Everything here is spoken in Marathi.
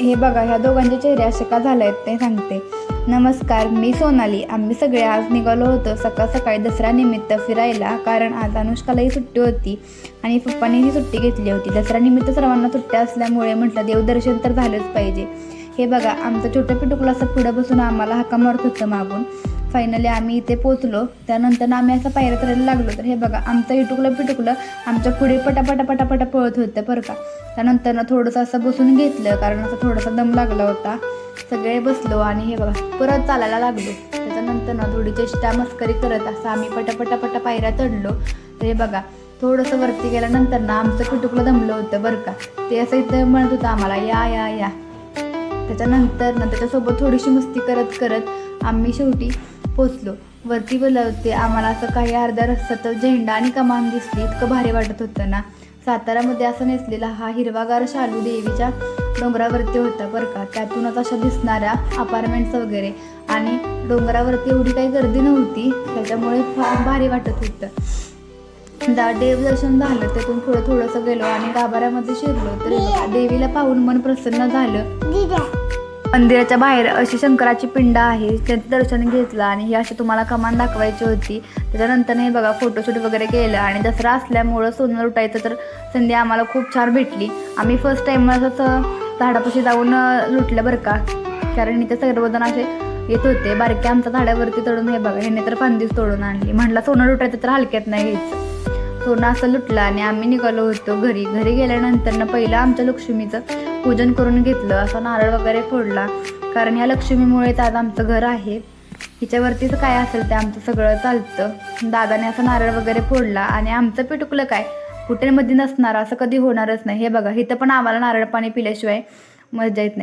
हे बघा, ह्या दोघांचे चेहरे असे का झाले आहेत ते सांगते. नमस्कार, मी सोनाली. आम्ही सगळे आज निघालो होतो सकाळ सकाळी दसऱ्यानिमित्त फिरायला, कारण आज अनुष्कालाही सुट्टी होती आणि पप्पांनीही सुट्टी घेतली होती. दसऱ्यानिमित्त सर्वांना सुट्ट्या असल्यामुळे म्हटलं देवदर्शन तर झालंच पाहिजे. हे बघा, आमचं छोटं पिटुकलं असं पुढं बसून आम्हाला हाका मारत होतं मागून. फायनली आम्ही इथे पोचलो. त्यानंतर आम्ही असं पायऱ्या चढायला लागलो. तर हे बघा, आमचं इटुकलं पिटुकलं आमच्या पुढे पटापटा पळत होतं बरं का. त्यानंतर थोडंसं असं बसून घेतलं, कारण असं थोडासा दम लागला होता. सगळे बसलो आणि हे बघा परत चालायला लागलो. त्याच्यानंतर थोडी चेष्टा मस्करी करत असं आम्ही पटापटा पायऱ्या चढलो. तर हे बघा, थोडंसं वरती गेल्यानंतर आमचं पिटुकलं दमलं होतं बरं का. ते असं इथं म्हणत होतं आम्हाला या या या. त्याच्यानंतर त्याच्यासोबत थोडीशी मस्ती करत करत आम्ही शेवटी पोचलो. वरती बोलवते आम्हाला असं काही अर्ध्या रस्त्यात झेंडा आणि कमान दिसली. इतकं भारी वाटत होतं ना. सातारामध्ये असं नेसलेला हा हिरवागार शालू देवीच्या डोंगरावरती होता बरं का. त्यातूनच अशा दिसणाऱ्या अपार्टमेंट्स वगैरे, आणि डोंगरावरती एवढी काही गर्दी नव्हती, त्याच्यामुळे फार भारी वाटत होतं. देवदर्शन झालं. त्यातून थोडंसं गेलो आणि गाभाऱ्यामध्ये शिरलो. तर देवीला पाहून मन प्रसन्न झालं. मंदिराच्या बाहेर अशी शंकराची पिंड आहे, त्याचं दर्शन घेतलं आणि ही अशी तुम्हाला कमान दाखवायची होती. त्याच्यानंतर हे बघा फोटोशूट वगैरे केलं. आणि दसरा असल्यामुळं सोनं लुटायचं तर संधी आम्हाला खूप छान भेटली. आम्ही फर्स्ट टाईम असंच झाडापाशी जाऊन लुटलं बरं का, कारण इथे सर्वजण असे येत होते. बारक्या आमच्या झाडावरती चढून हे बघा ह्याने तर फांदीच तोडून आणली. म्हटलं सोनं लुटायचं तर हलक्यात नाही घ्यायचं. सोनं असं लुटलं आणि आम्ही निघालो होतो घरी. घरी गेल्यानंतर पहिलं आमच्या लक्ष्मीचं पूजन करून घेतलं. असा नारळ वगैरे फोडला, कारण ह्या लक्ष्मीमुळेच आज आमचं घर आहे. हिच्यावरतीच काय असेल ते आमचं सगळं चालतं. दादाने असं नारळ वगैरे फोडला आणि आमचं पिटुकलं काय हॉटेलमध्ये नसणार असं कधी होणारच नाही. हे बघा, इथं पण आम्हाला नारळ पाणी पिल्याशिवाय मजा येत नाही.